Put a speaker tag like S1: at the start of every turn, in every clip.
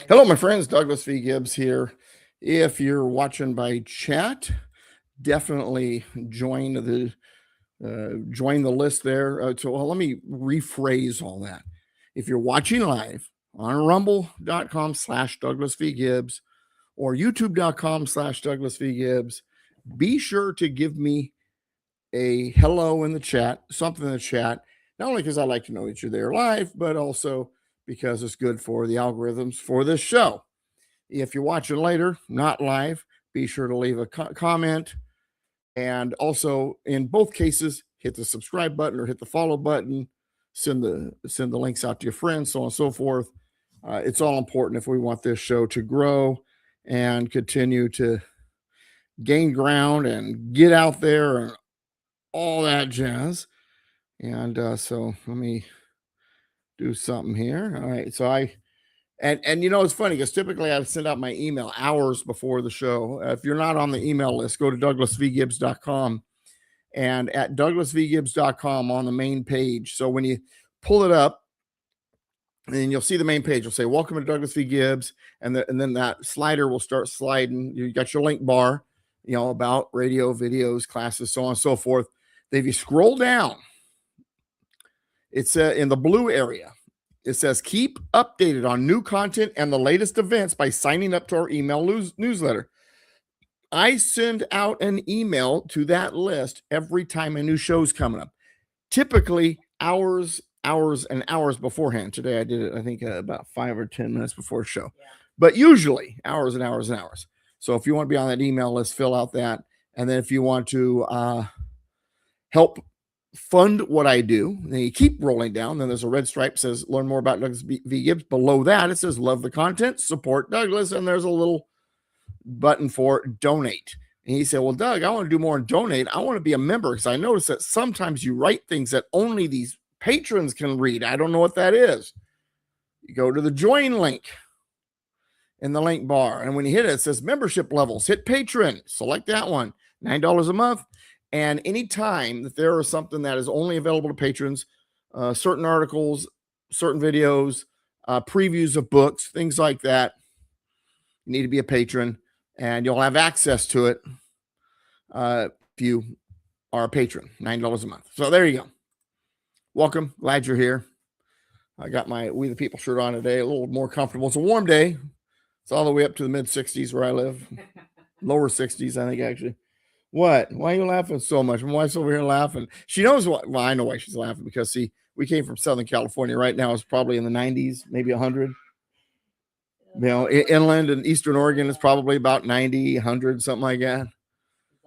S1: Hello, my friends. Douglas V. Gibbs here. If you're watching by chat, definitely join the list there. Let me rephrase all that. If you're watching live on rumble.com/Douglas V. Gibbs or youtube.com/Douglas V. Gibbs, be sure to give me a hello in the chat, something in the chat, not only because I like to know that you're there live, but also because it's good for the algorithms for this show. If you're watching later, not live, be sure to leave a comment. And also, in both cases, hit the subscribe button or hit the follow button. Send the links out to your friends, so on and so forth. It's all important if we want this show to grow and continue to gain ground and get out there and all that jazz. And so let me do something here. All right. So and you know, it's funny because typically I send out my email hours before the show. If you're not on the email list, go to douglasvgibbs.com, and at douglasvgibbs.com on the main page. So when you pull it up, and you'll see the main page, will say, welcome to Douglas V. Gibbs. And then that slider will start sliding. You got your link bar, about radio, videos, classes, so on and so forth. Then if you scroll down, it's in the blue area. It says, keep updated on new content and the latest events by signing up to our email newsletter. I send out an email to that list every time a new show's coming up, typically hours and hours beforehand. Today I did it, I think, about 5 or 10 minutes before the show, but usually hours and hours and hours. So if you want to be on that email list, fill out that. And then if you want to help fund what I do, then you keep rolling down. Then there's a red stripe that says learn more about Douglas V. Gibbs. Below that, it says love the content, support Douglas, and there's a little button for donate. And he said, well, Doug, I want to do more and donate. I want to be a member because I noticed that sometimes you write things that only these patrons can read. I don't know what that is. You go to the join link in the link bar, and when you hit it, it says membership levels. Hit patron, select that one, $9 a month. And anytime that there is something that is only available to patrons, certain articles, certain videos, previews of books, things like that, you need to be a patron, and you'll have access to it if you are a patron, $9 a month. So there you go. Welcome. Glad you're here. I got my We the People shirt on today, a little more comfortable. It's a warm day. It's all the way up to the mid-60s where I live. Lower 60s, I think, actually. What? Why are you laughing so much? My wife's over here laughing. She knows what. Well, I know why she's laughing, because see, we came from Southern California. Right now it's probably in the 90s, maybe 100. Inland and Eastern Oregon is probably about 90, 100, something like that.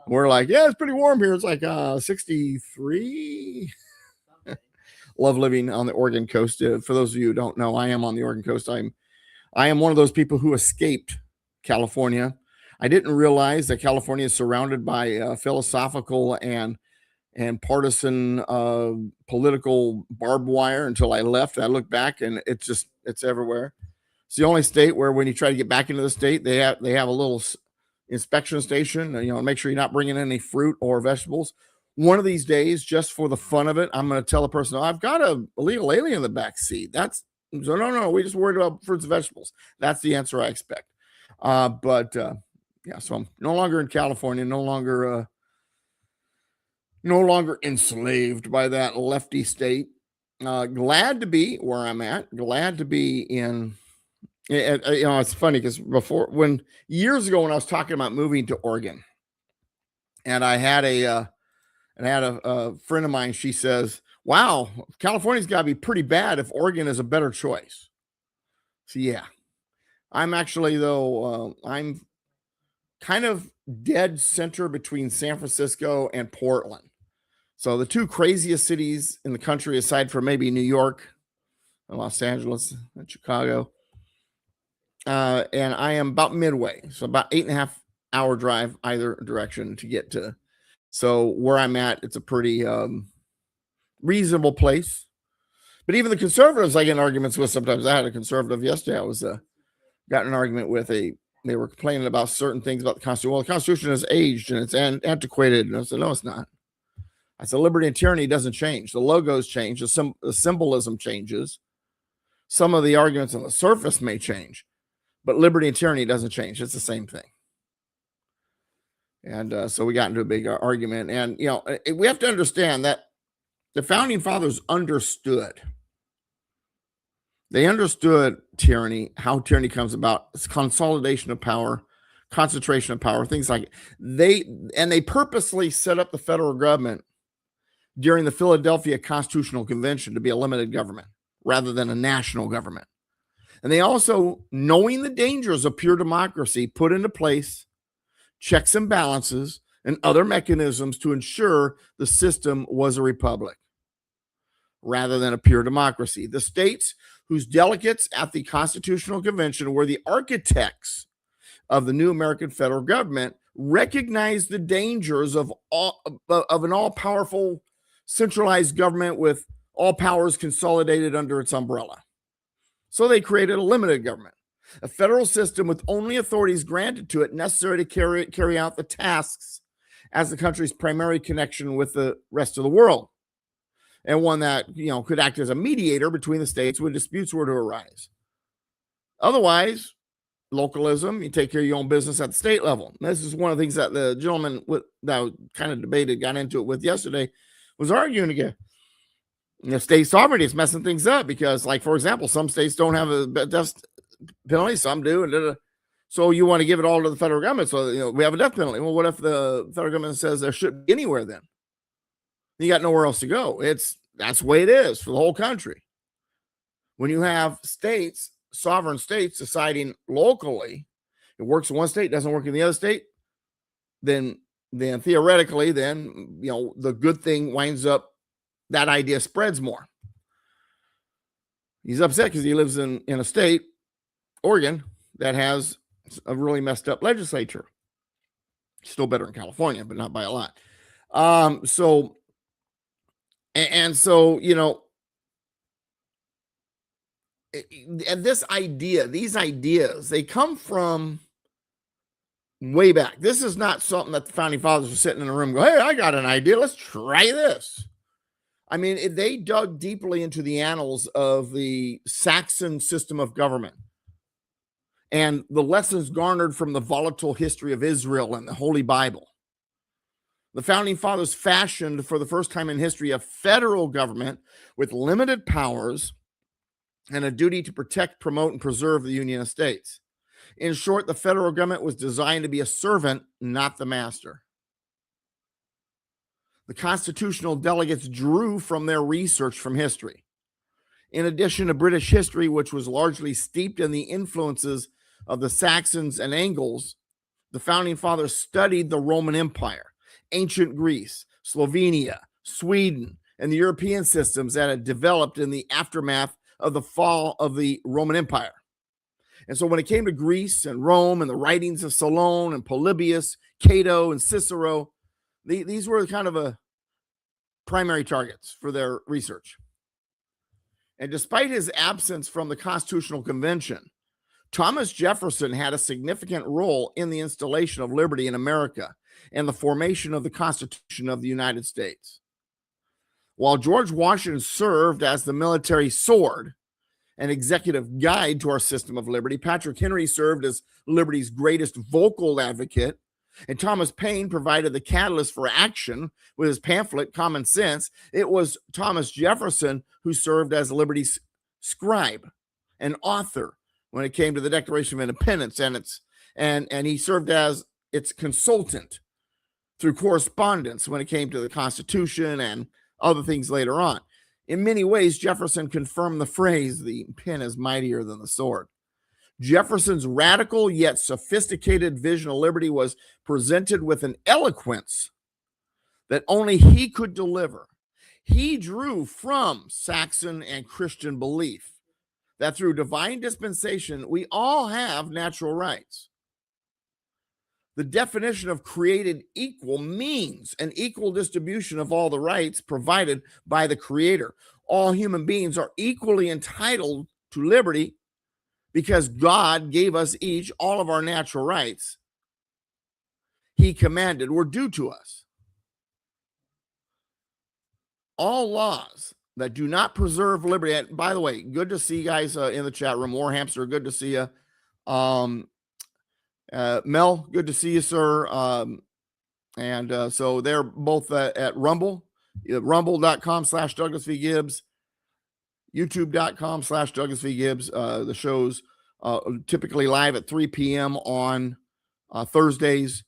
S1: We're like, yeah, it's pretty warm here. It's like 63. Love living on the Oregon coast. For those of you who don't know, I am on the Oregon coast. I am one of those people who escaped California. I didn't realize that California is surrounded by philosophical and partisan political barbed wire until I left. I look back and it's everywhere. It's the only state where when you try to get back into the state, they have a little inspection station, make sure you're not bringing any fruit or vegetables. One of these days, just for the fun of it, I'm going to tell a person, I've got a illegal alien in the back seat. No, we just worried about fruits and vegetables. That's the answer I expect. Yeah, so I'm no longer in California, no longer enslaved by that lefty state. Glad to be where I'm at. Glad to be in. It's funny because years ago when I was talking about moving to Oregon, and I had a friend of mine. She says, "Wow, California's got to be pretty bad if Oregon is a better choice." So yeah, I'm actually I'm kind of dead center between San Francisco and Portland. So the two craziest cities in the country, aside from maybe New York, Los Angeles, and Chicago. And I am about midway. So about 8.5 hour drive either direction to get to. So where I'm at, it's a pretty reasonable place. But even the conservatives I get in arguments with sometimes. I had a conservative yesterday. I was got in an argument with they were complaining about certain things about the Constitution. Well, the Constitution has aged and it's antiquated. And I said, no, it's not. I said, liberty and tyranny doesn't change. The logos change. The symbolism changes. Some of the arguments on the surface may change. But liberty and tyranny doesn't change. It's the same thing. And so we got into a big argument. And, we have to understand that the founding fathers understood. They understood tyranny, how tyranny comes about. It's consolidation of power, concentration of power, things like it. They purposely set up the federal government during the Philadelphia Constitutional Convention to be a limited government rather than a national government. And they also, knowing the dangers of pure democracy, put into place checks and balances and other mechanisms to ensure the system was a republic rather than a pure democracy. The states whose delegates at the Constitutional Convention were the architects of the new American federal government recognized the dangers of an all-powerful centralized government with all powers consolidated under its umbrella. So they created a limited government, a federal system with only authorities granted to it necessary to carry out the tasks as the country's primary connection with the rest of the world, and one that could act as a mediator between the states when disputes were to arise. Otherwise, localism, you take care of your own business at the state level. And this is one of the things that the gentleman that kind of got into it with yesterday, was arguing again. State sovereignty is messing things up because, like, for example, some states don't have a death penalty, some do, and so you want to give it all to the federal government. So we have a death penalty. Well, what if the federal government says there shouldn't be anywhere? Then you got nowhere else to go. That's the way it is for the whole country. When you have states, sovereign states deciding locally, it works in one state, doesn't work in the other state, then theoretically, the good thing winds up, that idea spreads more. He's upset because he lives in a state, Oregon, that has a really messed up legislature. Still better in California, but not by a lot. So and these ideas, they come from way back. This is not something that the founding fathers were sitting in a room and go, hey, I got an idea. Let's try this. I mean, they dug deeply into the annals of the Saxon system of government and the lessons garnered from the volatile history of Israel and the Holy Bible. The founding fathers fashioned, for the first time in history, a federal government with limited powers and a duty to protect, promote, and preserve the Union of States. In short, the federal government was designed to be a servant, not the master. The constitutional delegates drew from their research from history. In addition to British history, which was largely steeped in the influences of the Saxons and Angles, the founding fathers studied the Roman Empire, ancient Greece, Slovenia, Sweden, and the European systems that had developed in the aftermath of the fall of the Roman Empire. And so when it came to Greece and Rome and the writings of Solon and Polybius, Cato, and Cicero, these were kind of a primary targets for their research. And despite his absence from the Constitutional Convention, Thomas Jefferson had a significant role in the installation of liberty in America and the formation of the Constitution of the United States. While George Washington served as the military sword and executive guide to our system of liberty, Patrick Henry served as liberty's greatest vocal advocate, and Thomas Paine provided the catalyst for action with his pamphlet, Common Sense. It was Thomas Jefferson who served as liberty's scribe and author when it came to the Declaration of Independence, and he served as its consultant through correspondence when it came to the Constitution and other things later on. In many ways, Jefferson confirmed the phrase, the pen is mightier than the sword. Jefferson's radical yet sophisticated vision of liberty was presented with an eloquence that only he could deliver. He drew from Saxon and Christian belief that through divine dispensation, we all have natural rights. The definition of created equal means an equal distribution of all the rights provided by the Creator. All human beings are equally entitled to liberty because God gave us each all of our natural rights He commanded were due to us. All laws that do not preserve liberty, and by the way, good to see you guys in the chat room. War Hamster, good to see you. Mel, good to see you, sir. So they're both at Rumble, rumble.com/Douglas V. Gibbs, youtube.com/Douglas V. Gibbs. The show's typically live at 3 p.m. on Thursdays.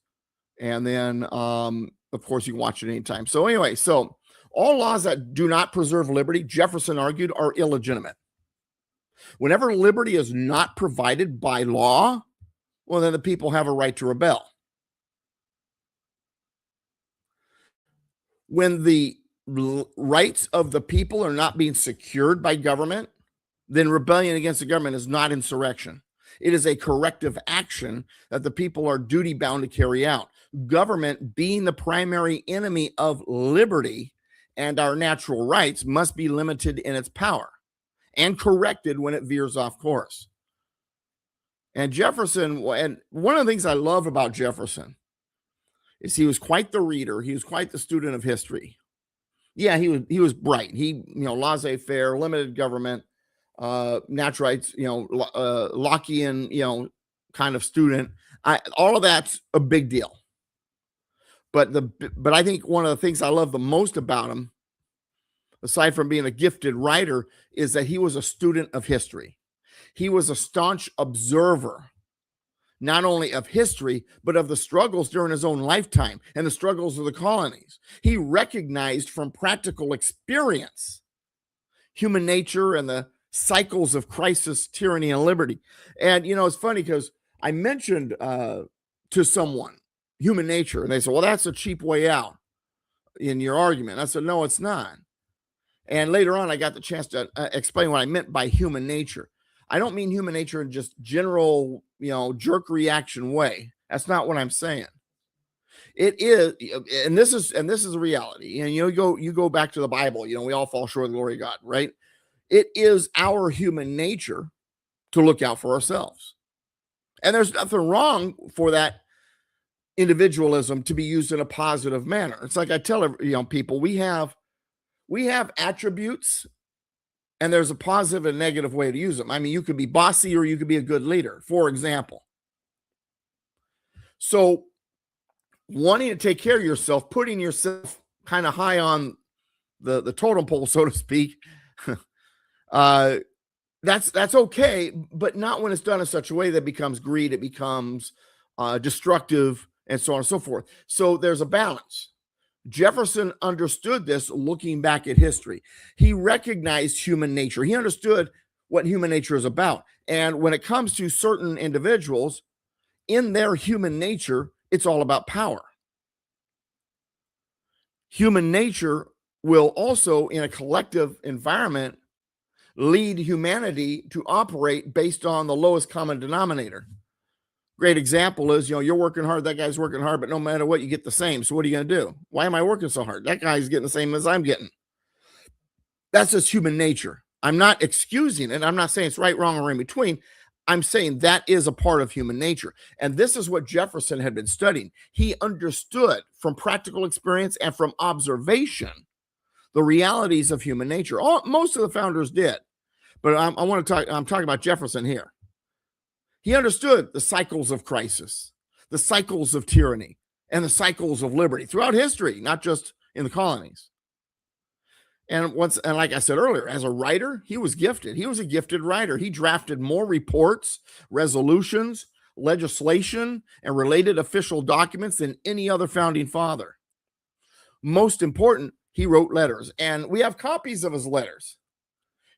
S1: And then, of course, you can watch it anytime. So anyway, so all laws that do not preserve liberty, Jefferson argued, are illegitimate. Whenever liberty is not provided by law, well, then the people have a right to rebel. When the rights of the people are not being secured by government, then rebellion against the government is not insurrection. It is a corrective action that the people are duty bound to carry out. Government, being the primary enemy of liberty and our natural rights, must be limited in its power and corrected when it veers off course. And Jefferson, and one of the things I love about Jefferson is he was quite the reader. He was quite the student of history. Yeah, he was bright. He, laissez-faire, limited government, natural rights, Lockean, kind of student. All of that's a big deal. But I think one of the things I love the most about him, aside from being a gifted writer, is that he was a student of history. He was a staunch observer, not only of history, but of the struggles during his own lifetime and the struggles of the colonies. He recognized from practical experience human nature and the cycles of crisis, tyranny, and liberty. And, it's funny because I mentioned to someone human nature, and they said, well, that's a cheap way out in your argument. I said, no, it's not. And later on, I got the chance to explain what I meant by human nature. I don't mean human nature in just general, jerk reaction way. That's not what I'm saying. It is, and this is a reality. And you go back to the Bible. We all fall short of the glory of God, right? It is our human nature to look out for ourselves, and there's nothing wrong for that individualism to be used in a positive manner. It's like I tell people, we have attributes. And there's a positive and negative way to use them. I mean, you could be bossy or you could be a good leader, for example. So wanting to take care of yourself, putting yourself kind of high on the totem pole, so to speak, that's okay, but not when it's done in such a way that becomes greed, it becomes destructive, and so on and so forth. So there's a balance. Jefferson understood this looking back at history. He recognized human nature. He understood what human nature is about. And when it comes to certain individuals, in their human nature, it's all about power. Human nature will also, in a collective environment, lead humanity to operate based on the lowest common denominator. Great example is, you're working hard, that guy's working hard, but no matter what, you get the same. So what are you going to do? Why am I working so hard? That guy's getting the same as I'm getting. That's just human nature. I'm not excusing it. I'm not saying it's right, wrong, or in between. I'm saying that is a part of human nature. And this is what Jefferson had been studying. He understood from practical experience and from observation the realities of human nature. Most of the founders did. But I'm talking about Jefferson here. He understood the cycles of crisis, the cycles of tyranny, and the cycles of liberty throughout history, not just in the colonies. And like I said earlier, as a writer, he was gifted. He was a gifted writer. He drafted more reports, resolutions, legislation, and related official documents than any other founding father. Most important, he wrote letters, and we have copies of his letters.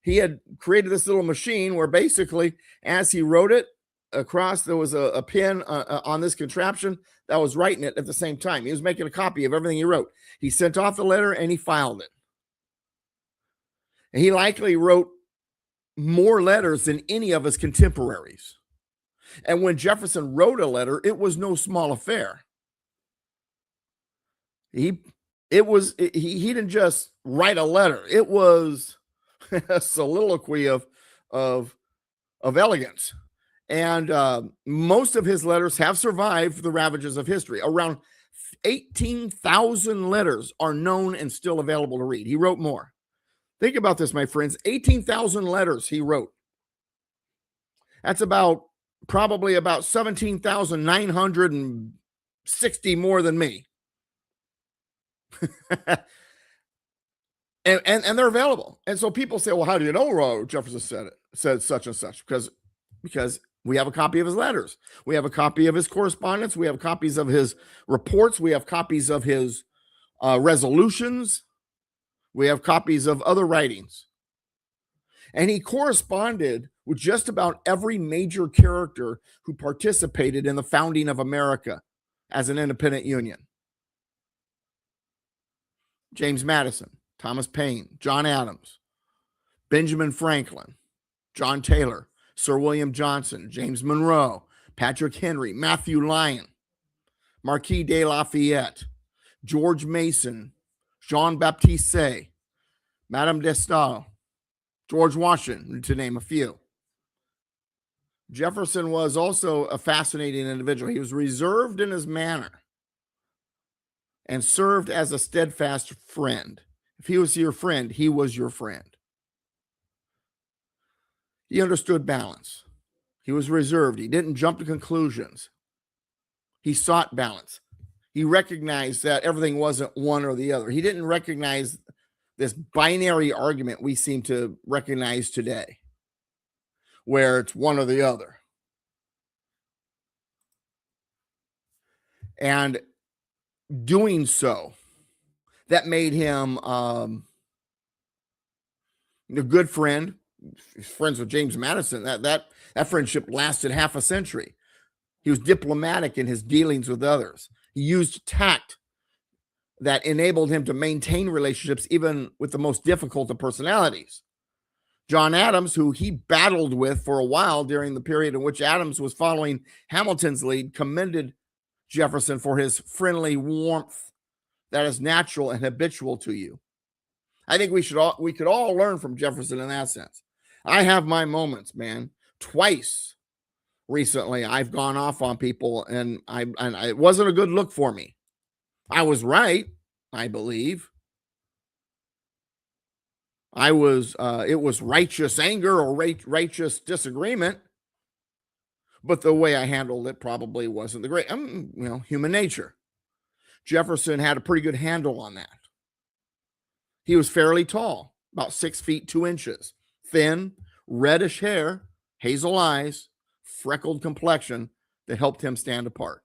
S1: He had created this little machine where basically, as he wrote it, across there was a pen on this contraption that was writing it at the same time. He was making a copy of everything he wrote. He sent off the letter and he filed it. And he likely wrote more letters than any of his contemporaries. And when Jefferson wrote a letter, it was no small affair. He didn't just write a letter. It was a soliloquy of elegance. And most of his letters have survived the ravages of history. Around 18,000 letters are known and still available to read. He wrote more. Think about this, my friends. 18,000 letters he wrote. That's about probably about 17,960 more than me. and they're available. And so people say, well, how do you know Jefferson said such and such? Because we have a copy of his letters. We have a copy of his correspondence. We have copies of his reports. We have copies of his resolutions. We have copies of other writings. And he corresponded with just about every major character who participated in the founding of America as an independent union. James Madison, Thomas Paine, John Adams, Benjamin Franklin, John Taylor, Sir William Johnson, James Monroe, Patrick Henry, Matthew Lyon, Marquis de Lafayette, George Mason, Jean-Baptiste Say, Madame de Staël, George Washington, to name a few. Jefferson was also a fascinating individual. He was reserved in his manner and served as a steadfast friend. If he was your friend, he was your friend. He understood balance. He was reserved. He didn't jump to conclusions. He sought balance. He recognized that everything wasn't one or the other. He didn't recognize this binary argument we seem to recognize today, where it's one or the other. And doing so, that made him a good friend. Friends with James Madison. That friendship lasted half a century. He was diplomatic in his dealings with others. He used tact that enabled him to maintain relationships even with the most difficult of personalities. John Adams, who he battled with for a while during the period in which Adams was following Hamilton's lead, commended Jefferson for his friendly warmth that is natural and habitual to you. I think we could all learn from Jefferson in that sense. I have my moments, man. Twice recently, I've gone off on people, and it wasn't a good look for me. I was right, I believe. It was righteous anger or righteous disagreement, but the way I handled it probably wasn't the great. Human nature. Jefferson had a pretty good handle on that. He was fairly tall, about 6 feet 2 inches, thin, reddish hair, hazel eyes, freckled complexion that helped him stand apart.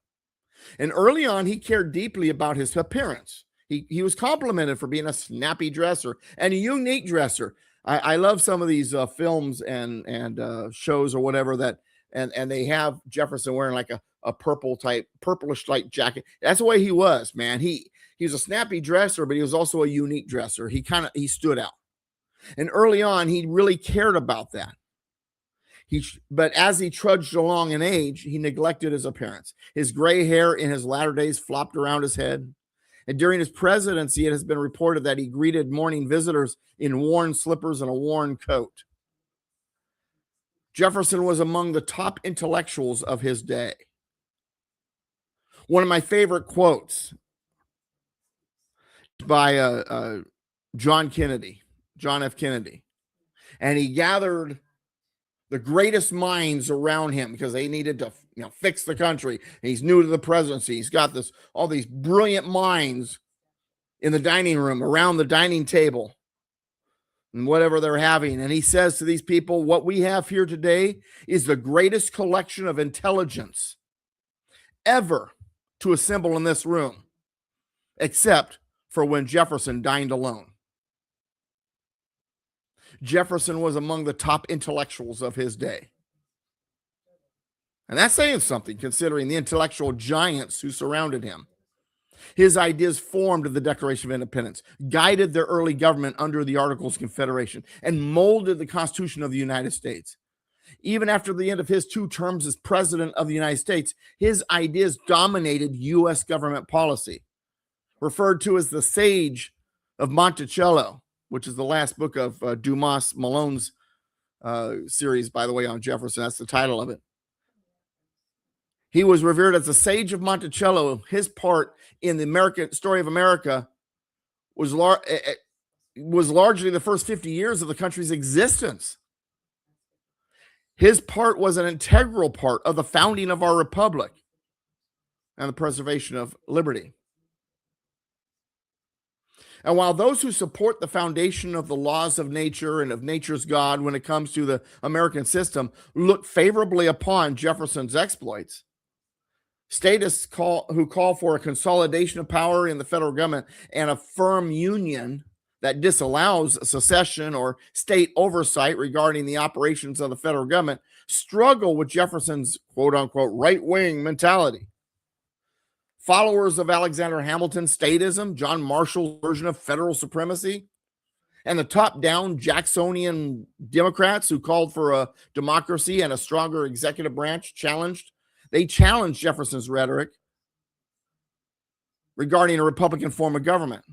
S1: And early on, he cared deeply about his appearance. He was complimented for being a snappy dresser and a unique dresser. I love some of these films and shows or whatever that, and they have Jefferson wearing like a purplish type jacket. That's the way he was, man. He was a snappy dresser, but he was also a unique dresser. He stood out. And early on, he really cared about that. But as he trudged along in age, he neglected his appearance. His gray hair in his latter days flopped around his head. And during his presidency, it has been reported that he greeted morning visitors in worn slippers and a worn coat. Jefferson was among the top intellectuals of his day. One of my favorite quotes by John F. Kennedy. And he gathered the greatest minds around him because they needed to fix the country. And he's new to the presidency. He's got all these brilliant minds in the dining room, around the dining table, and whatever they're having. And he says to these people, what we have here today is the greatest collection of intelligence ever to assemble in this room, except for when Jefferson dined alone. Jefferson was among the top intellectuals of his day. And that's saying something, considering the intellectual giants who surrounded him. His ideas formed the Declaration of Independence, guided their early government under the Articles of Confederation, and molded the Constitution of the United States. Even after the end of his 2 terms as president of the United States, his ideas dominated U.S. government policy. Referred to as the Sage of Monticello, which is the last book of Dumas Malone's series, by the way, on Jefferson. That's the title of it. He was revered as the Sage of Monticello. His part in the American story of America was largely the first 50 years of the country's existence. His part was an integral part of the founding of our republic and the preservation of liberty. And while those who support the foundation of the laws of nature and of nature's God when it comes to the American system look favorably upon Jefferson's exploits, statists who call for a consolidation of power in the federal government and a firm union that disallows secession or state oversight regarding the operations of the federal government struggle with Jefferson's quote-unquote right-wing mentality. Followers of Alexander Hamilton's statism, John Marshall's version of federal supremacy, and the top-down Jacksonian Democrats who called for a democracy and a stronger executive branch challenged Jefferson's rhetoric regarding a Republican form of government.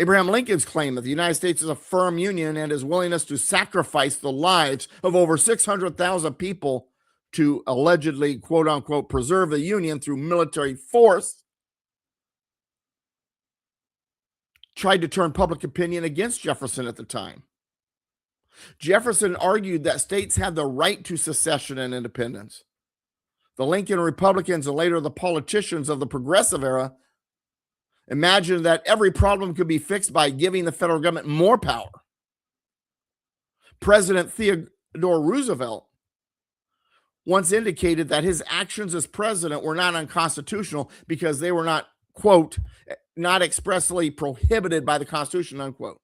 S1: Abraham Lincoln's claim that the United States is a firm union and his willingness to sacrifice the lives of over 600,000 people to allegedly, quote unquote, preserve the Union through military force, tried to turn public opinion against Jefferson at the time. Jefferson argued that states had the right to secession and independence. The Lincoln Republicans and later the politicians of the progressive era imagined that every problem could be fixed by giving the federal government more power. President Theodore Roosevelt once indicated that his actions as president were not unconstitutional because they were not, quote, not expressly prohibited by the Constitution, unquote.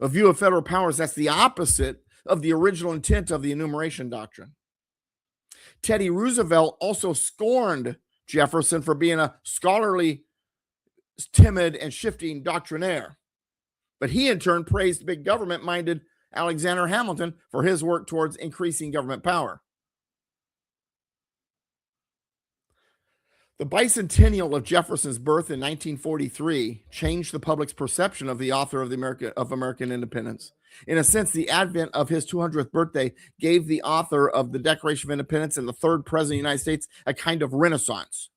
S1: A view of federal powers that's the opposite of the original intent of the enumeration doctrine. Teddy Roosevelt also scorned Jefferson for being a scholarly, timid, and shifting doctrinaire. But he in turn praised big government-minded Alexander Hamilton for his work towards increasing government power. The bicentennial of Jefferson's birth in 1943 changed the public's perception of the author of American independence. In a sense, the advent of his 200th birthday gave the author of the Declaration of Independence and the third president of the United States a kind of renaissance.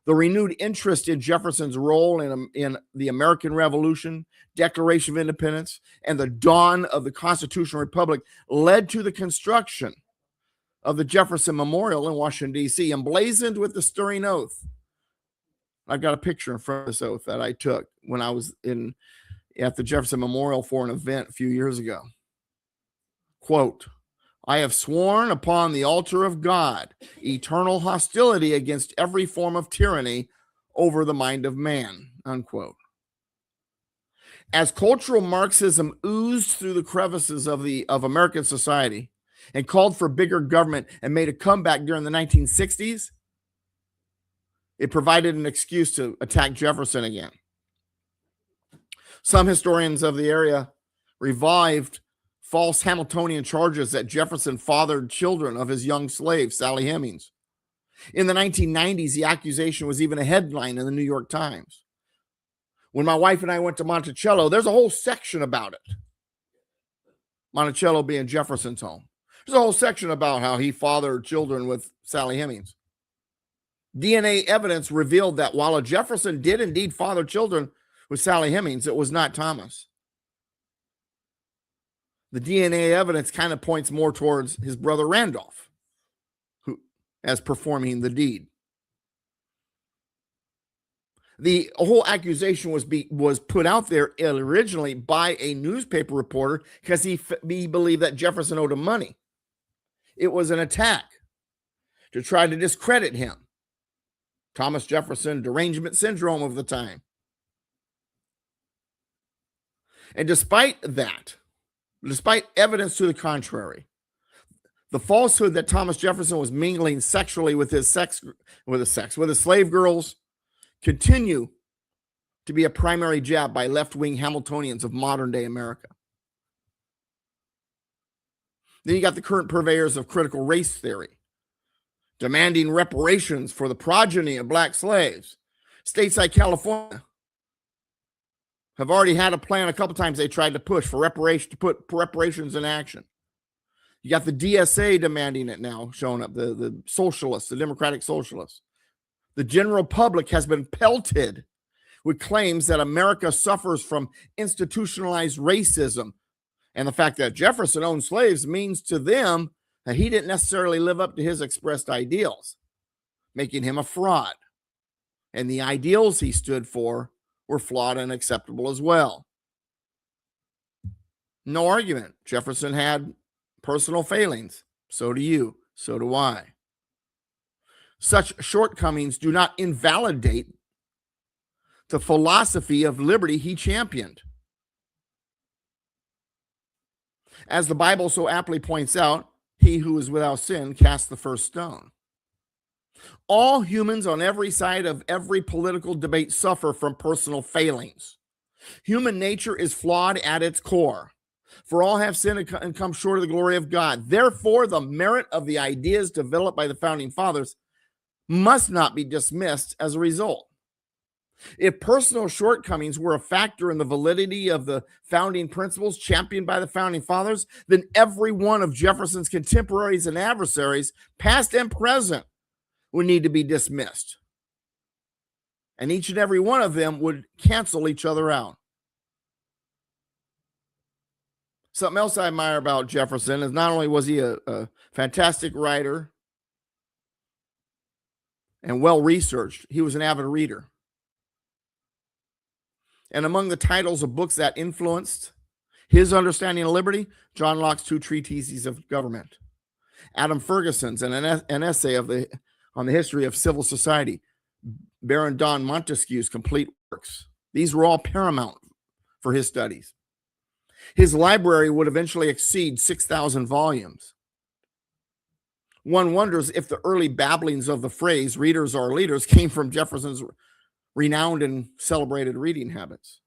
S1: The renewed interest in Jefferson's role in the American Revolution, Declaration of Independence, and the dawn of the Constitutional Republic led to the construction of the Jefferson Memorial in Washington, D.C., emblazoned with the stirring oath. I've got a picture in front of this oath that I took when I was at the Jefferson Memorial for an event a few years ago. Quote, "I have sworn upon the altar of God eternal hostility against every form of tyranny over the mind of man," unquote. As cultural Marxism oozed through the crevices of American society and called for bigger government and made a comeback during the 1960s, it provided an excuse to attack Jefferson again. Some historians of the area revived false Hamiltonian charges that Jefferson fathered children of his young slave, Sally Hemings. In the 1990s, the accusation was even a headline in the New York Times. When my wife and I went to Monticello, there's a whole section about it. Monticello being Jefferson's home. There's a whole section about how he fathered children with Sally Hemings. DNA evidence revealed that while Jefferson did indeed father children with Sally Hemings, it was not Thomas. The DNA evidence kind of points more towards his brother Randolph, who as performing the deed. The whole accusation was put out there originally by a newspaper reporter because he believed that Jefferson owed him money. It was an attack to try to discredit him. Thomas Jefferson, derangement syndrome of the time. And despite evidence to the contrary, the falsehood that Thomas Jefferson was mingling sexually with his slave girls continue to be a primary jab by left-wing Hamiltonians of modern-day America. Then you got the current purveyors of critical race theory, demanding reparations for the progeny of black slaves. States like California have already had a plan a couple times they tried to push for to put reparations in action. You got the DSA demanding it now, showing up, the socialists, the democratic socialists. The general public has been pelted with claims that America suffers from institutionalized racism And the fact that Jefferson owned slaves means to them that he didn't necessarily live up to his expressed ideals, making him a fraud. And the ideals he stood for were flawed and acceptable as well. No argument. Jefferson had personal failings. So do you. So do I. Such shortcomings do not invalidate the philosophy of liberty he championed. As the Bible so aptly points out, he who is without sin cast the first stone. All humans on every side of every political debate suffer from personal failings. Human nature is flawed at its core. For all have sinned and come short of the glory of God. Therefore, the merit of the ideas developed by the founding fathers must not be dismissed as a result. If personal shortcomings were a factor in the validity of the founding principles championed by the founding fathers, then every one of Jefferson's contemporaries and adversaries, past and present, would need to be dismissed. And each and every one of them would cancel each other out. Something else I admire about Jefferson is not only was he a fantastic writer and well-researched, he was an avid reader. And among the titles of books that influenced his understanding of liberty, John Locke's 2 Treatises of Government, Adam Ferguson's and an essay on the history of civil society, Baron Don Montesquieu's complete works. These were all paramount for his studies. His library would eventually exceed 6,000 volumes. One wonders if the early babblings of the phrase "readers are leaders" came from Jefferson's renowned and celebrated reading habits.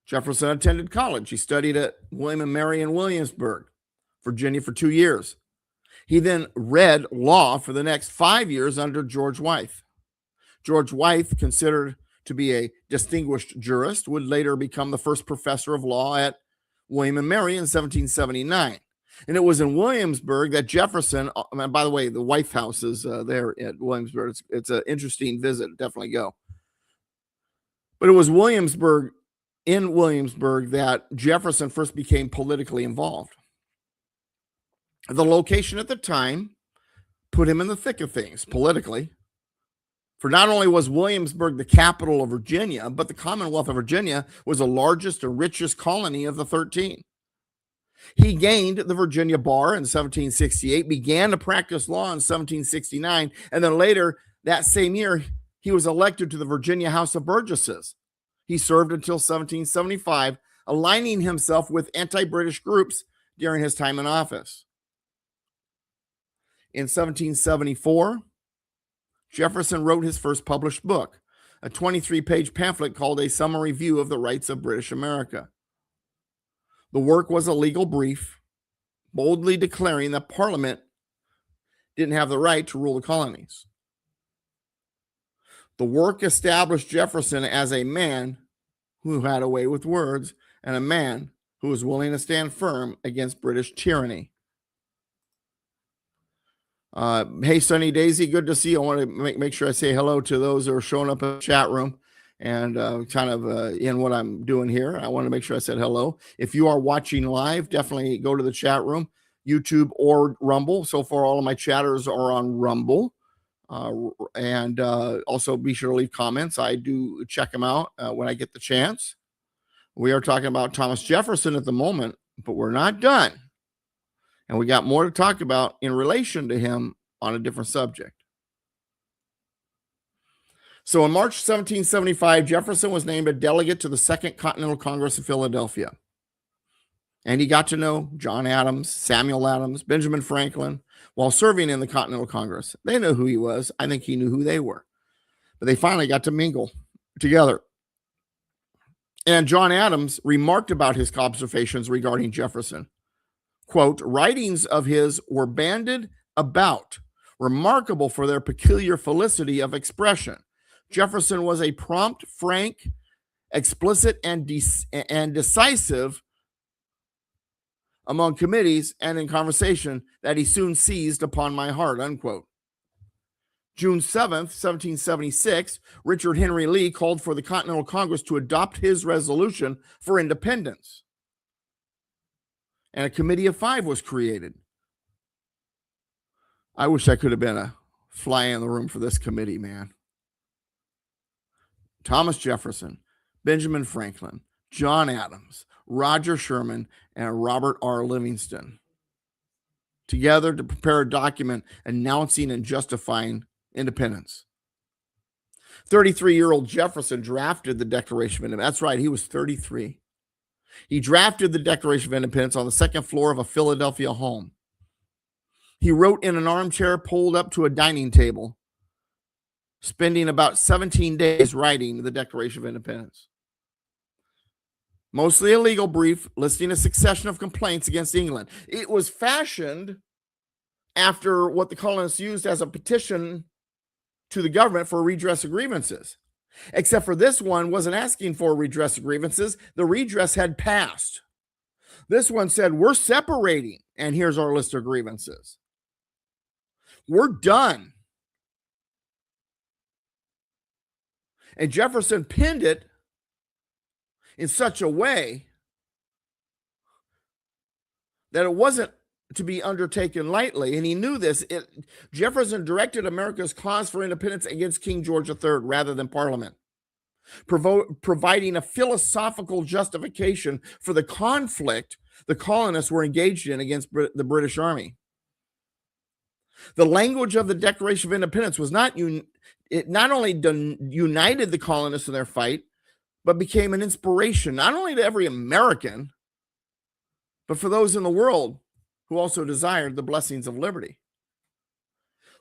S1: Jefferson attended college. He studied at William and Mary in Williamsburg, Virginia, for 2 years. He then read law for the next 5 years under George Wythe. George Wythe, considered to be a distinguished jurist, would later become the first professor of law at William and Mary in 1779. And it was in Williamsburg that Jefferson, and by the way, the Wythe House is there at Williamsburg. It's an interesting visit. Definitely go. But it was in Williamsburg that Jefferson first became politically involved. The location at the time put him in the thick of things politically. For not only was Williamsburg the capital of Virginia, but the Commonwealth of Virginia was the largest and richest colony of the 13. He gained the Virginia bar in 1768, began to practice law in 1769, and then later that same year, he was elected to the Virginia House of Burgesses. He served until 1775, aligning himself with anti-British groups during his time in office. In 1774, Jefferson wrote his first published book, a 23-page pamphlet called A Summary View of the Rights of British America. The work was a legal brief, boldly declaring that Parliament didn't have the right to rule the colonies. The work established Jefferson as a man who had a way with words and a man who was willing to stand firm against British tyranny. Hey, Sunny Daisy, good to see you. I want to make sure I say hello to those who are showing up in the chat room and kind of in what I'm doing here. I want to make sure I said hello. If you are watching live, definitely go to the chat room, YouTube or Rumble. So far, all of my chatters are on Rumble. And also be sure to leave comments. I do check them out when I get the chance. We are talking about Thomas Jefferson at the moment, but we're not done. And we got more to talk about in relation to him on a different subject. So in March 1775, Jefferson was named a delegate to the Second Continental Congress in Philadelphia. And he got to know John Adams, Samuel Adams, Benjamin Franklin while serving in the Continental Congress. They knew who he was. I think he knew who they were. But they finally got to mingle together. And John Adams remarked about his observations regarding Jefferson. Quote, writings of his were banded about, remarkable for their peculiar felicity of expression. Jefferson was a prompt, frank, explicit, and decisive among committees and in conversation that he soon seized upon my heart, unquote. June 7th, 1776, Richard Henry Lee called for the Continental Congress to adopt his resolution for independence. and a committee of 5 was created. I wish I could have been a fly in the room for this committee, man. Thomas Jefferson, Benjamin Franklin, John Adams, Roger Sherman, and Robert R. Livingston, together to prepare a document announcing and justifying independence. 33-year-old Jefferson drafted the Declaration of Independence. That's right, he was 33. He drafted the Declaration of Independence on the second floor of a Philadelphia home. He wrote in an armchair pulled up to a dining table, spending about 17 days writing the Declaration of Independence. Mostly a legal brief listing a succession of complaints against England. It was fashioned after what the colonists used as a petition to the government for redress of grievances. Except for this one wasn't asking for redress of grievances. The redress had passed. This one said, we're separating, and here's our list of grievances. We're done. And Jefferson pinned it in such a way that it wasn't to be undertaken lightly, and he knew this. Jefferson directed America's cause for independence against King George III rather than Parliament, providing a philosophical justification for the conflict the colonists were engaged in against the British Army. The language of the Declaration of Independence was it not only united the colonists in their fight, but became an inspiration not only to every American, but for those in the world who also desired the blessings of liberty.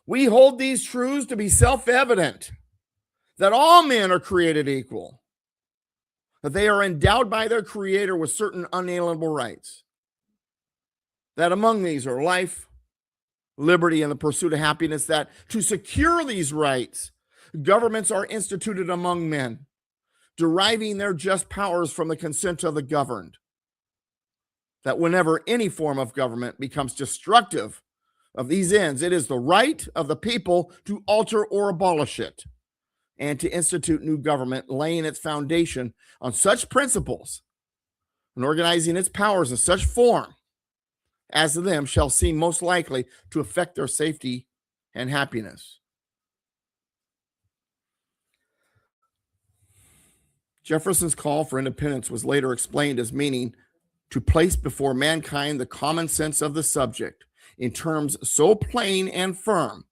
S1: We hold these truths to be self-evident, that all men are created equal, that they are endowed by their Creator with certain unalienable rights, that among these are life, liberty, and the pursuit of happiness, that to secure these rights, governments are instituted among men, deriving their just powers from the consent of the governed, that whenever any form of government becomes destructive of these ends, it is the right of the people to alter or abolish it, and to institute new government, laying its foundation on such principles and organizing its powers in such form as to them shall seem most likely to affect their safety and happiness. Jefferson's call for independence was later explained as meaning to place before mankind the common sense of the subject in terms so plain and firm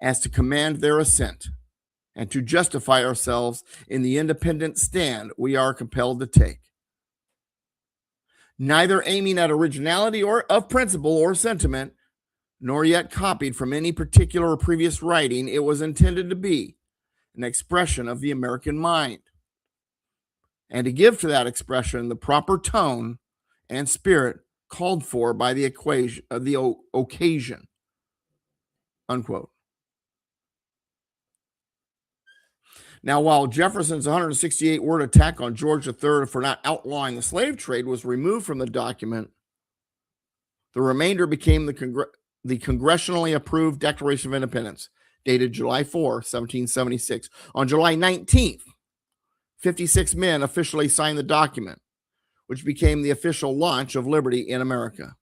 S1: as to command their assent, and to justify ourselves in the independent stand we are compelled to take. Neither aiming at originality or of principle or sentiment, nor yet copied from any particular or previous writing, it was intended to be an expression of the American mind, and to give to that expression the proper tone and spirit called for by the occasion, unquote. Now, while Jefferson's 168-word attack on George III for not outlawing the slave trade was removed from the document, the remainder became the congressionally approved Declaration of Independence, dated July 4, 1776. On July 19th, 56 men officially signed the document, which became the official launch of liberty in America.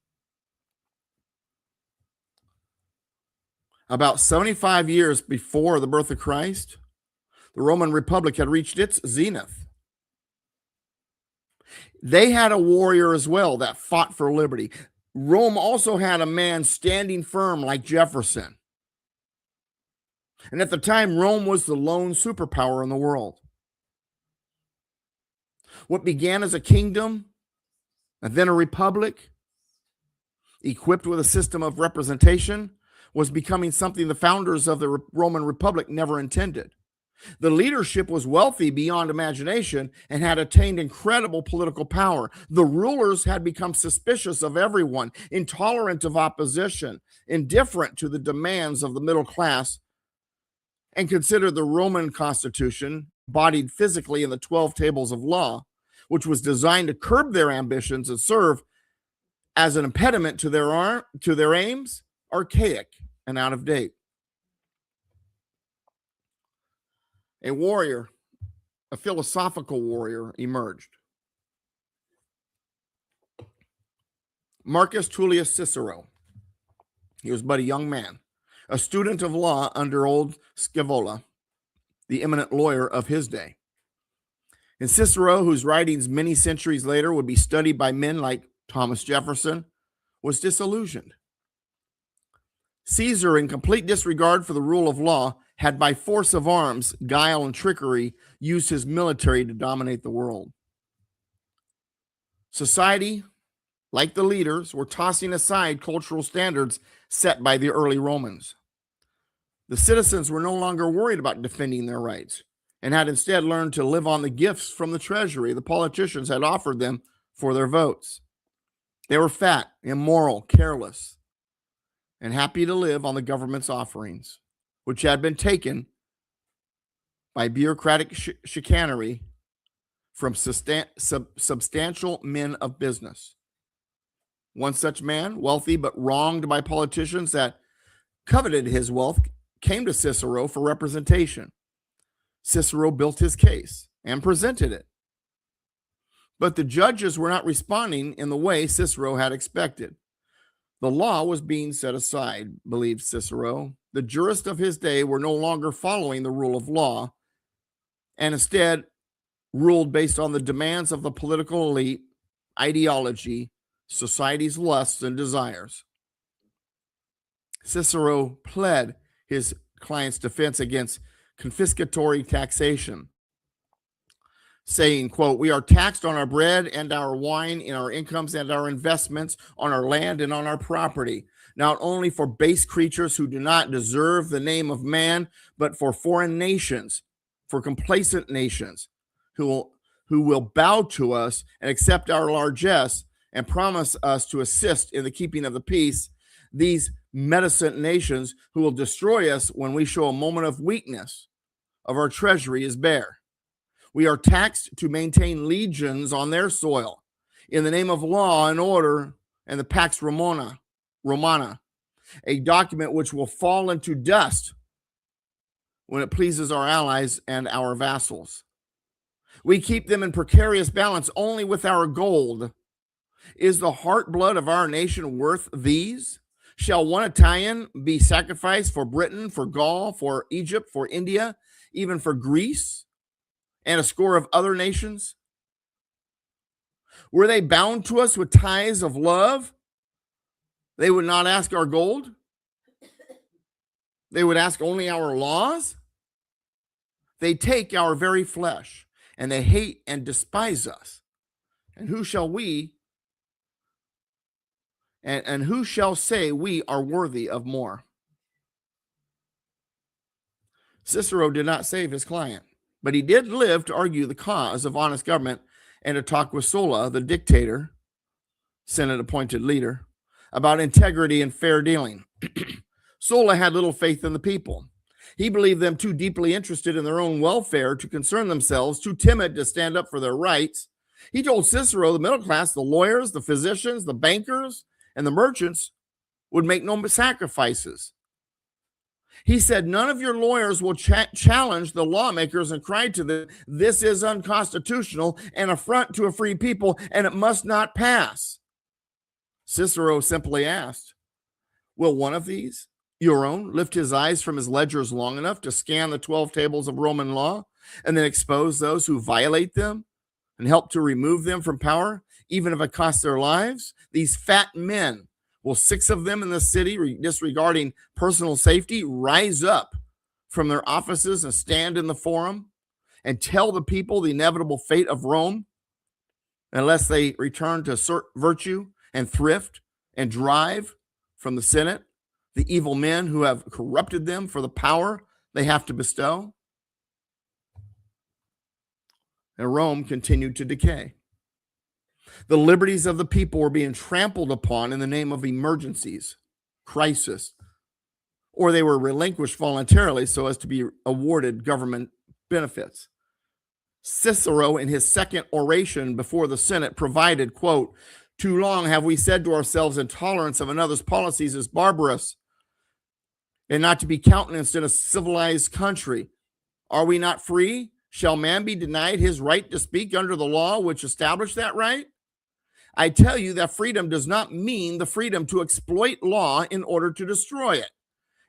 S1: About 75 years before the birth of Christ, the Roman Republic had reached its zenith. They had a warrior as well that fought for liberty. Rome also had a man standing firm like Jefferson. And at the time, Rome was the lone superpower in the world. What began as a kingdom and then a republic, equipped with a system of representation, was becoming something the founders of the Roman Republic never intended. The leadership was wealthy beyond imagination and had attained incredible political power. The rulers had become suspicious of everyone, intolerant of opposition, indifferent to the demands of the middle class, and considered the Roman Constitution, embodied physically in the 12 tables of law, which was designed to curb their ambitions and serve as an impediment to their aims, archaic and out of date. A warrior, a philosophical warrior, emerged. Marcus Tullius Cicero. He was but a young man, a student of law under old Scaevola, the eminent lawyer of his day. And Cicero, whose writings many centuries later would be studied by men like Thomas Jefferson, was disillusioned. Caesar, in complete disregard for the rule of law, had by force of arms, guile, and trickery used his military to dominate the world. Society, like the leaders, were tossing aside cultural standards set by the early Romans. The citizens were no longer worried about defending their rights and had instead learned to live on the gifts from the treasury the politicians had offered them for their votes. They were fat, immoral, careless, and happy to live on the government's offerings, which had been taken by bureaucratic chicanery from substantial men of business. One such man, wealthy but wronged by politicians that coveted his wealth, came to Cicero for representation. Cicero built his case and presented it. But the judges were not responding in the way Cicero had expected. The law was being set aside, believed Cicero. The jurists of his day were no longer following the rule of law and instead ruled based on the demands of the political elite, ideology, society's lusts and desires. Cicero pled his client's defense against confiscatory taxation, saying, quote, "We are taxed on our bread and our wine, in our incomes and our investments, on our land and on our property, not only for base creatures who do not deserve the name of man, but for foreign nations, for complacent nations who will bow to us and accept our largesse and promise us to assist in the keeping of the peace, these meticent nations who will destroy us when we show a moment of weakness of our treasury is bare. We are taxed to maintain legions on their soil in the name of law and order and the Pax Romana, a document which will fall into dust when it pleases our allies and our vassals. We keep them in precarious balance only with our gold. Is the heart blood of our nation worth these? Shall one Italian be sacrificed for Britain, for Gaul, for Egypt, for India, even for Greece, and a score of other nations? Were they bound to us with ties of love? They would not ask our gold. They would ask only our laws. They take our very flesh, and they hate and despise us. And who shall we, and who shall say we are worthy of more? Cicero did not save his client, but he did live to argue the cause of honest government and to talk with Sulla, the dictator, Senate-appointed leader, about integrity and fair dealing. Sulla had little faith in the people. He believed them too deeply interested in their own welfare to concern themselves, too timid to stand up for their rights. He told Cicero the middle class, the lawyers, the physicians, the bankers, and the merchants would make no sacrifices. He said, none of your lawyers will challenge the lawmakers and cry to them, this is unconstitutional, an affront to a free people, and it must not pass. Cicero simply asked, will one of these, your own, lift his eyes from his ledgers long enough to scan the 12 tables of Roman law and then expose those who violate them and help to remove them from power, even if it costs their lives? These fat men, will 6 of them in the city, disregarding personal safety, rise up from their offices and stand in the forum and tell the people the inevitable fate of Rome unless they return to virtue and thrift and drive from the Senate the evil men who have corrupted them for the power they have to bestow? And Rome continued to decay. The liberties of the people were being trampled upon in the name of emergencies, crisis, or they were relinquished voluntarily so as to be awarded government benefits. Cicero, in his second oration before the Senate, provided, quote, too long have we said to ourselves, intolerance of another's policies is barbarous and not to be countenanced in a civilized country. Are we not free? Shall man be denied his right to speak under the law which established that right? I tell you that freedom does not mean the freedom to exploit law in order to destroy it.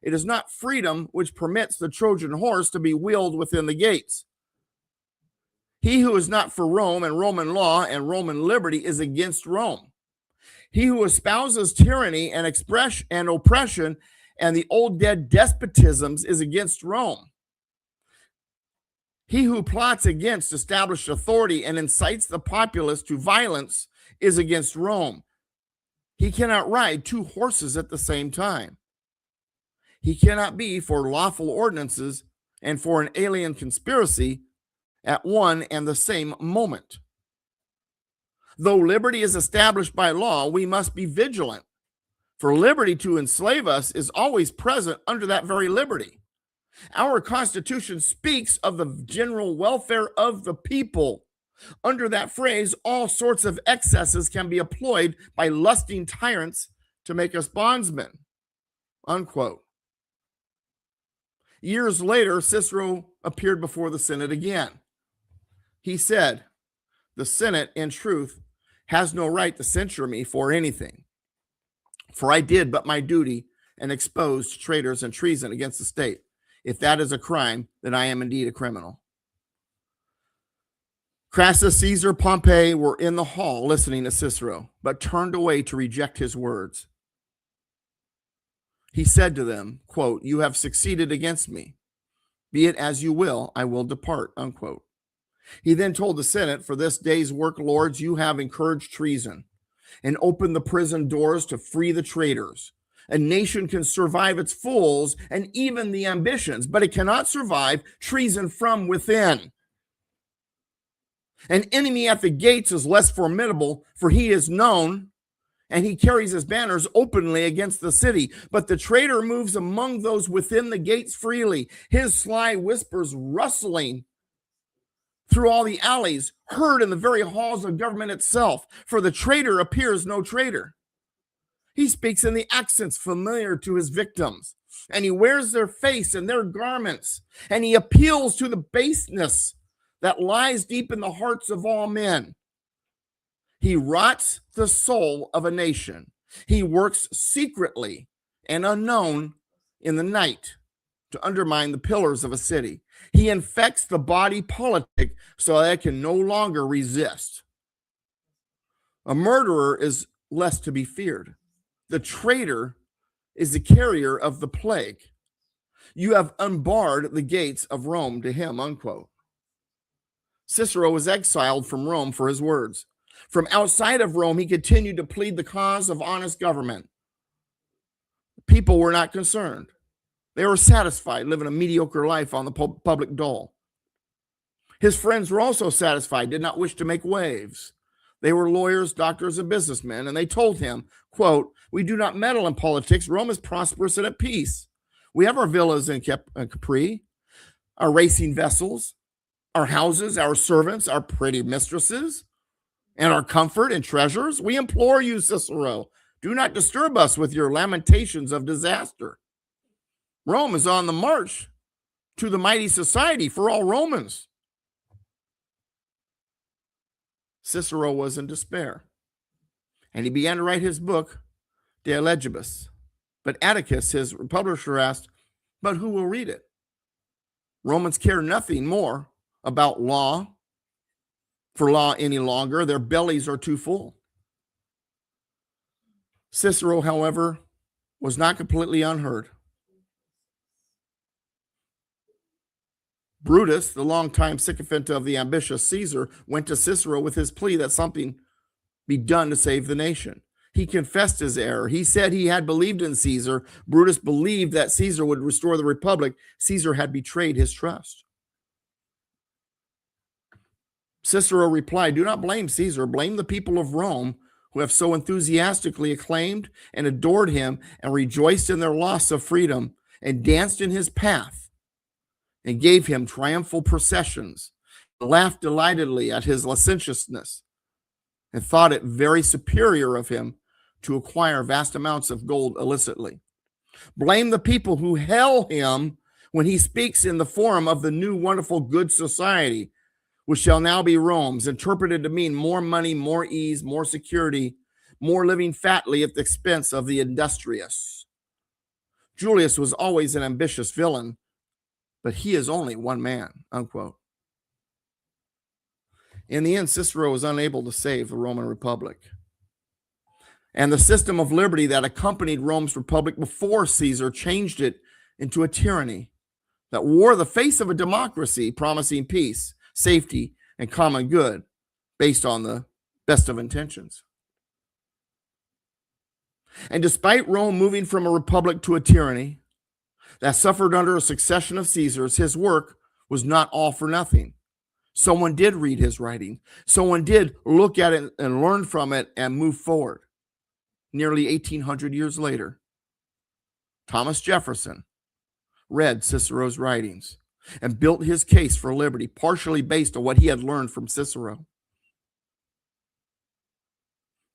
S1: It is not freedom which permits the Trojan horse to be wheeled within the gates. He who is not for Rome and Roman law and Roman liberty is against Rome. He who espouses tyranny and oppression and the old dead despotisms is against Rome. He who plots against established authority and incites the populace to violence is against Rome. He cannot ride two horses at the same time. He cannot be for lawful ordinances and for an alien conspiracy at one and the same moment. Though liberty is established by law, we must be vigilant, for liberty to enslave us is always present under that very liberty. Our Constitution speaks of the general welfare of the people. Under that phrase, all sorts of excesses can be employed by lusting tyrants to make us bondsmen. Unquote. Years later, Cicero appeared before the Senate again. He said, "The Senate, in truth, has no right to censure me for anything, for I did but my duty and exposed traitors and treason against the state. If that is a crime, then I am indeed a criminal." Crassus, Caesar, Pompey were in the hall listening to Cicero, but turned away to reject his words. He said to them, quote, "You have succeeded against me. Be it as you will, I will depart," unquote. He then told the Senate, "For this day's work, lords, you have encouraged treason and opened the prison doors to free the traitors. A nation can survive its fools and even the ambitions, but it cannot survive treason from within. An enemy at the gates is less formidable, for he is known, and he carries his banners openly against the city. But the traitor moves among those within the gates freely, his sly whispers rustling through all the alleys, heard in the very halls of government itself. For the traitor appears no traitor. He speaks in the accents familiar to his victims, and he wears their face and their garments, and he appeals to the baseness that lies deep in the hearts of all men. He rots the soul of a nation. He works secretly and unknown in the night to undermine the pillars of a city. He infects the body politic so that it can no longer resist. A murderer is less to be feared. The traitor is the carrier of the plague. You have unbarred the gates of Rome to him," unquote. Cicero was exiled from Rome for his words. From outside of Rome, he continued to plead the cause of honest government. People were not concerned. They were satisfied living a mediocre life on the public dole. His friends were also satisfied, did not wish to make waves. They were lawyers, doctors, and businessmen, and they told him, quote, "We do not meddle in politics. Rome is prosperous and at peace. We have our villas in Capri, our racing vessels, our houses, our servants, our pretty mistresses, and our comfort and treasures. We implore you, Cicero, do not disturb us with your lamentations of disaster. Rome is on the march to the mighty society for all Romans." Cicero was in despair, and he began to write his book, De Legibus. But Atticus, his publisher, asked, "But who will read it?" Romans care nothing more about law any longer. Their bellies are too full. Cicero, however, was not completely unheard. Brutus, the longtime sycophant of the ambitious Caesar, went to Cicero with his plea that something be done to save the nation. He confessed his error. He said he had believed in Caesar. Brutus believed that Caesar would restore the republic. Caesar had betrayed his trust. Cicero replied, "Do not blame Caesar. Blame the people of Rome, who have so enthusiastically acclaimed and adored him and rejoiced in their loss of freedom and danced in his path and gave him triumphal processions, laughed delightedly at his licentiousness, and thought it very superior of him to acquire vast amounts of gold illicitly. Blame the people who hail him when he speaks in the forum of the new wonderful good society, which shall now be Rome's, interpreted to mean more money, more ease, more security, more living fatly at the expense of the industrious. Julius was always an ambitious villain, but he is only one man, unquote. In the end, Cicero was unable to save the Roman Republic. And the system of liberty that accompanied Rome's republic before Caesar changed it into a tyranny that wore the face of a democracy, promising peace, safety, and common good based on the best of intentions. And despite Rome moving from a republic to a tyranny that suffered under a succession of Caesars, his work was not all for nothing. Someone did read his writing. Someone did look at it and learn from it and move forward. Nearly 1,800 years later, Thomas Jefferson read Cicero's writings and built his case for liberty, partially based on what he had learned from Cicero.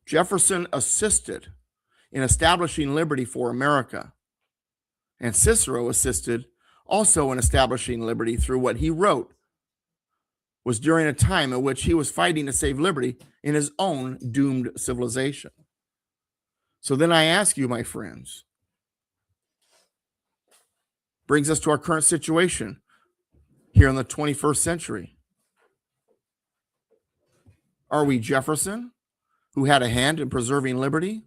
S1: Jefferson assisted in establishing liberty for America, and Cicero assisted also in establishing liberty through what he wrote was during a time in which he was fighting to save liberty in his own doomed civilization. So then I ask you, my friends, brings us to our current situation here in the 21st century. Are we Jefferson, who had a hand in preserving liberty?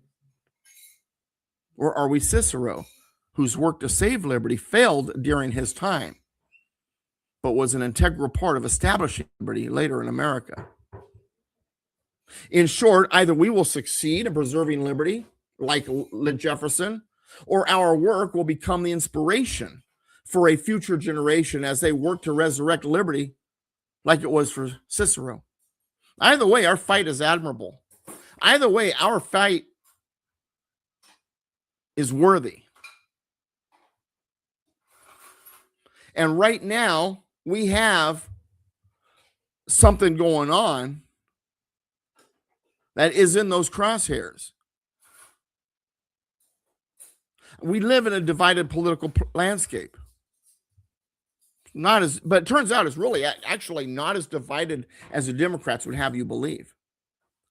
S1: Or are we Cicero, whose work to save liberty failed during his time, but was an integral part of establishing liberty later in America? In short, either we will succeed in preserving liberty, like Jefferson, or our work will become the inspiration for a future generation as they work to resurrect liberty like it was for Cicero. Either way, our fight is admirable. Either way, our fight is worthy. And right now, we have something going on that is in those crosshairs. We live in a divided political landscape. But it turns out it's really actually not as divided as the Democrats would have you believe,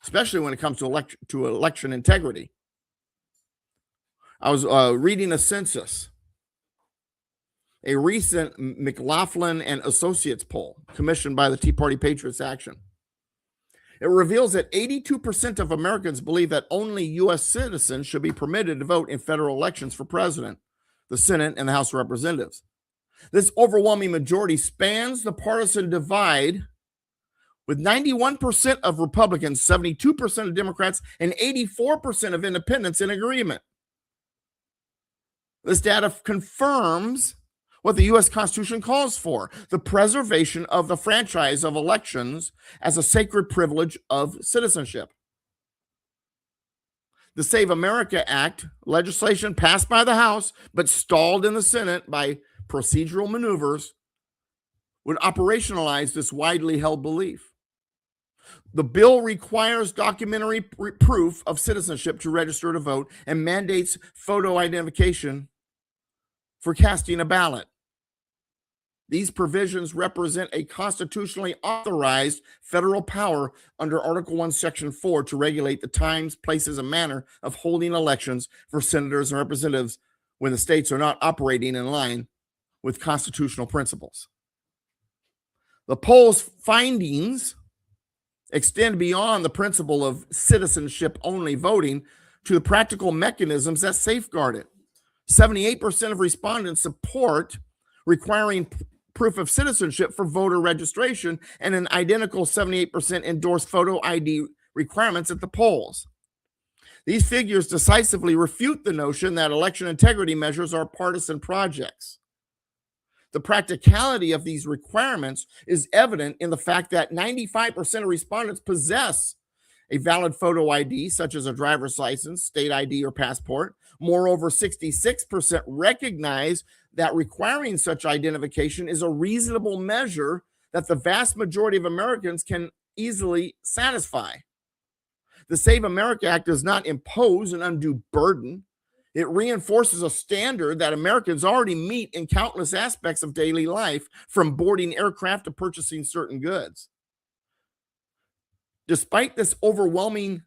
S1: especially when it comes to election integrity. I was reading a census, a recent McLaughlin and Associates poll commissioned by the Tea Party Patriots Action. It reveals that 82% of Americans believe that only U.S. citizens should be permitted to vote in federal elections for president, the Senate, and the House of Representatives. This overwhelming majority spans the partisan divide, with 91% of Republicans, 72% of Democrats, and 84% of independents in agreement. This data confirms what the U.S. Constitution calls for: the preservation of the franchise of elections as a sacred privilege of citizenship. The Save America Act, legislation passed by the House but stalled in the Senate by procedural maneuvers, would operationalize this widely held belief. The bill requires documentary proof of citizenship to register to vote and mandates photo identification for casting a ballot. These provisions represent a constitutionally authorized federal power under Article 1, Section 4 to regulate the times, places, and manner of holding elections for senators and representatives when the states are not operating in line with constitutional principles. The poll's findings extend beyond the principle of citizenship-only voting to the practical mechanisms that safeguard it. 78% of respondents support requiring proof of citizenship for voter registration, and an identical 78% endorse photo ID requirements at the polls. These figures decisively refute the notion that election integrity measures are partisan projects. The practicality of these requirements is evident in the fact that 95% of respondents possess a valid photo ID, such as a driver's license, state ID, or passport. Moreover, 66% recognize that requiring such identification is a reasonable measure that the vast majority of Americans can easily satisfy. The Save America Act does not impose an undue burden. It reinforces a standard that Americans already meet in countless aspects of daily life, from boarding aircraft to purchasing certain goods. Despite this overwhelming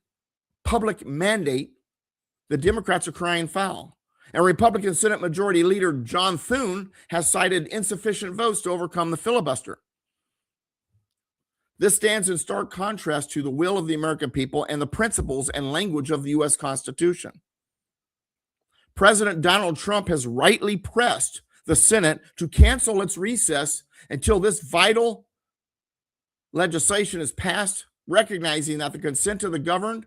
S1: public mandate, the Democrats are crying foul. And Republican Senate Majority Leader John Thune has cited insufficient votes to overcome the filibuster. This stands in stark contrast to the will of the American people and the principles and language of the U.S. Constitution. President Donald Trump has rightly pressed the Senate to cancel its recess until this vital legislation is passed, recognizing that the consent of the governed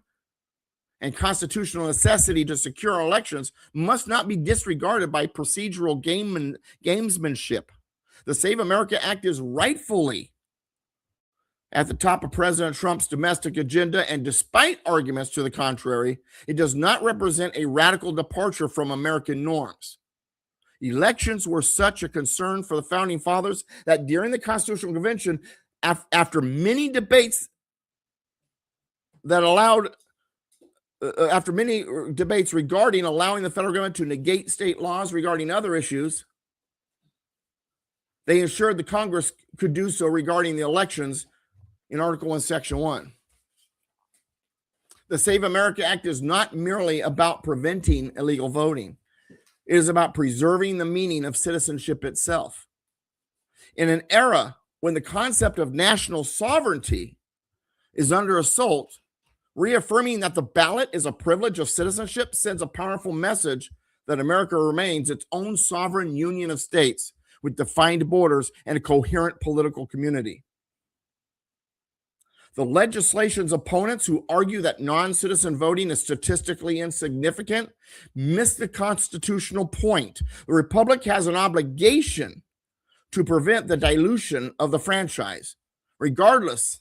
S1: and constitutional necessity to secure elections must not be disregarded by procedural gamesmanship. The Save America Act is rightfully at the top of President Trump's domestic agenda, and despite arguments to the contrary, it does not represent a radical departure from American norms. Elections were such a concern for the Founding Fathers that during the Constitutional Convention, after many debates regarding allowing the federal government to negate state laws regarding other issues, they ensured the Congress could do so regarding the elections in Article 1, Section 1. The Save America Act is not merely about preventing illegal voting. It is about preserving the meaning of citizenship itself. In an era when the concept of national sovereignty is under assault, reaffirming that the ballot is a privilege of citizenship sends a powerful message that America remains its own sovereign union of states with defined borders and a coherent political community. The legislation's opponents who argue that non-citizen voting is statistically insignificant miss the constitutional point. The Republic has an obligation to prevent the dilution of the franchise, regardless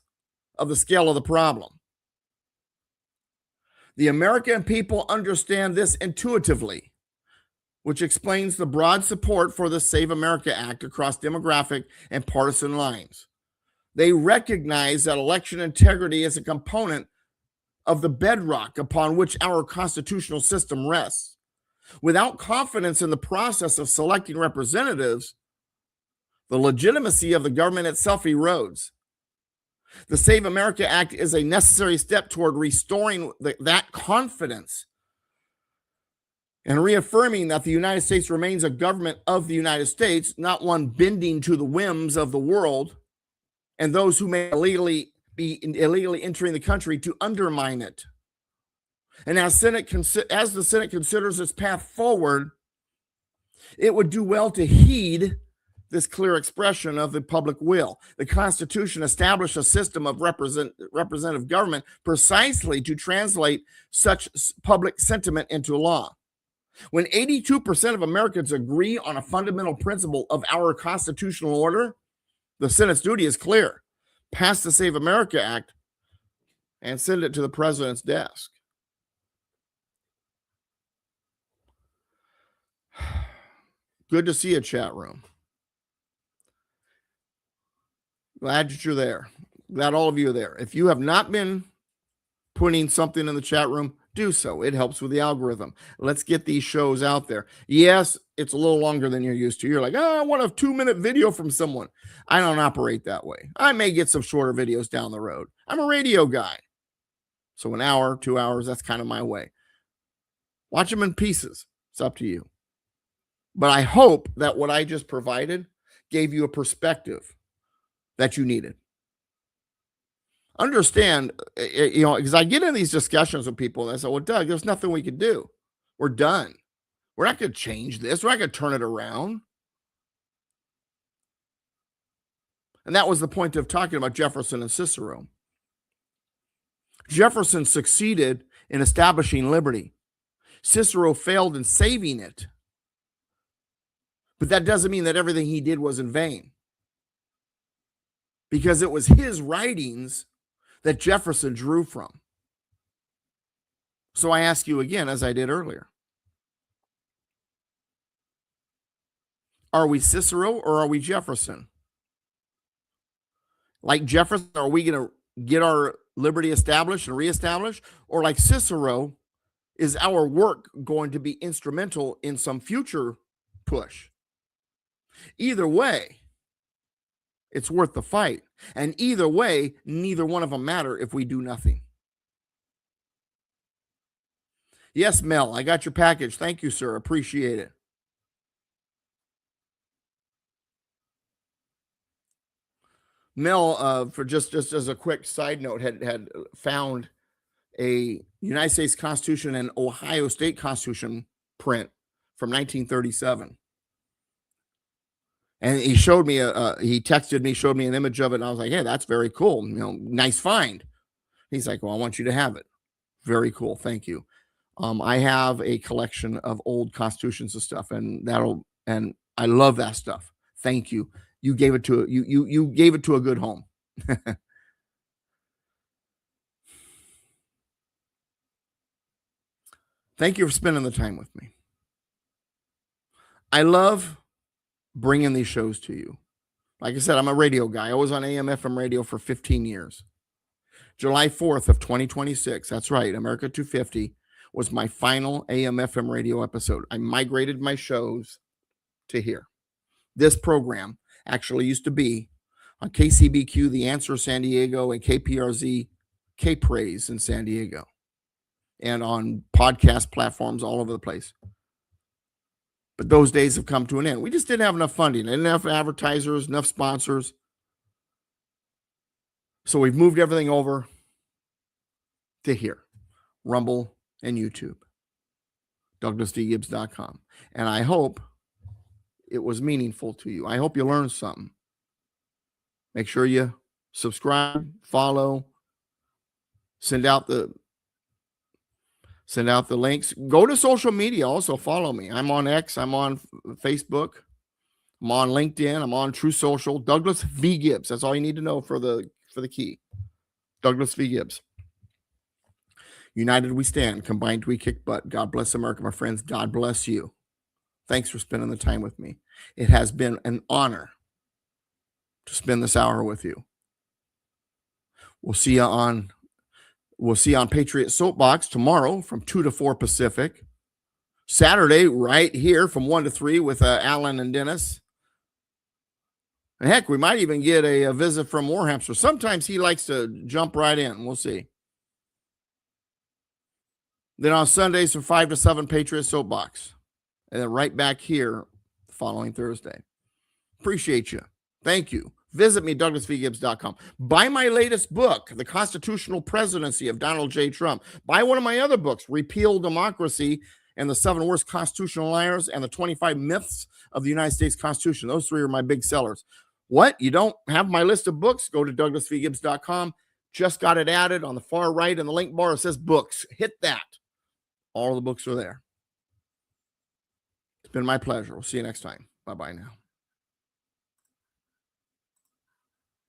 S1: of the scale of the problem. The American people understand this intuitively, which explains the broad support for the Save America Act across demographic and partisan lines. They recognize that election integrity is a component of the bedrock upon which our constitutional system rests. Without confidence in the process of selecting representatives, the legitimacy of the government itself erodes. The Save America Act is a necessary step toward restoring that confidence and reaffirming that the United States remains a government of the United States, not one bending to the whims of the world and those who may illegally entering the country to undermine it. And as the Senate considers its path forward, it would do well to heed this clear expression of the public will. The Constitution established a system of representative government precisely to translate such public sentiment into law. When 82% of Americans agree on a fundamental principle of our constitutional order, the Senate's duty is clear. Pass the Save America Act and send it to the president's desk. Good to see you, chat room. Glad that you're there. Glad all of you are there. If you have not been putting something in the chat room, do so. It helps with the algorithm. Let's get these shows out there. Yes, it's a little longer than you're used to. You're like, I want a 2-minute video from someone. I don't operate that way. I may get some shorter videos down the road. I'm a radio guy. So an hour, 2 hours, that's kind of my way. Watch them in pieces. It's up to you. But I hope that what I just provided gave you a perspective that you needed. Understand, because I get in these discussions with people and I say, well, Doug, there's nothing we can do. We're done. We're not going to change this. We're not going to turn it around. And that was the point of talking about Jefferson and Cicero. Jefferson succeeded in establishing liberty. Cicero failed in saving it. But that doesn't mean that everything he did was in vain. Because it was his writings that Jefferson drew from. So I ask you again, as I did earlier, are we Cicero or are we Jefferson? Like Jefferson, are we going to get our liberty established and reestablished? Or like Cicero, is our work going to be instrumental in some future push? Either way, it's worth the fight. And either way, neither one of them matter if we do nothing. Yes, Mel, I got your package. Thank you, sir. Appreciate it. Mel, for just as a quick side note, had found a United States Constitution and Ohio State Constitution print from 1937. And he showed me he texted me, showed me an image of it, and I was like, "Hey, that's very cool. Nice find." He's like, "Well, I want you to have it." Very cool. Thank you. I have a collection of old constitutions and stuff, and I love that stuff. Thank you. You gave it to you gave it to a good home. Thank you for spending the time with me. I love bringing these shows to you. Like I said, I'm a radio guy. I was on AM FM radio for 15 years. July 4th of 2026. That's right. America 250 was my final AM FM radio episode. I migrated my shows to here. This program actually used to be on KCBQ, The Answer San Diego, and KPRZ, K-Praise in San Diego, and on podcast platforms all over the place. But those days have come to an end. We just didn't have enough funding, enough advertisers, enough sponsors. So we've moved everything over to here, Rumble and YouTube, DouglasVGibbs.com. And I hope it was meaningful to you. I hope you learned something. Make sure you subscribe, follow, send out the links. Go to social media. Also follow me. I'm on X. I'm on Facebook. I'm on LinkedIn. I'm on True Social. Douglas V. Gibbs. That's all you need to know for the key. Douglas V. Gibbs. United we stand. Combined we kick butt. God bless America, my friends. God bless you. Thanks for spending the time with me. It has been an honor to spend this hour with you. We'll see you on Patriot Soapbox tomorrow from 2 to 4 Pacific. Saturday, right here from 1 to 3 with Alan and Dennis. And heck, we might even get a visit from Warhamster. Sometimes he likes to jump right in. We'll see. Then on Sundays from 5 to 7, Patriot Soapbox. And then right back here the following Thursday. Appreciate you. Thank you. Visit me, DouglasVGibbs.com. Buy my latest book, The Constitutional Presidency of Donald J. Trump. Buy one of my other books, Repeal Democracy and the 7 Worst Constitutional Liars and the 25 Myths of the United States Constitution. Those 3 are my big sellers. What? You don't have my list of books? Go to DouglasVGibbs.com. Just got it added on the far right in the link bar. It says books. Hit that. All the books are there. It's been my pleasure. We'll see you next time. Bye-bye now.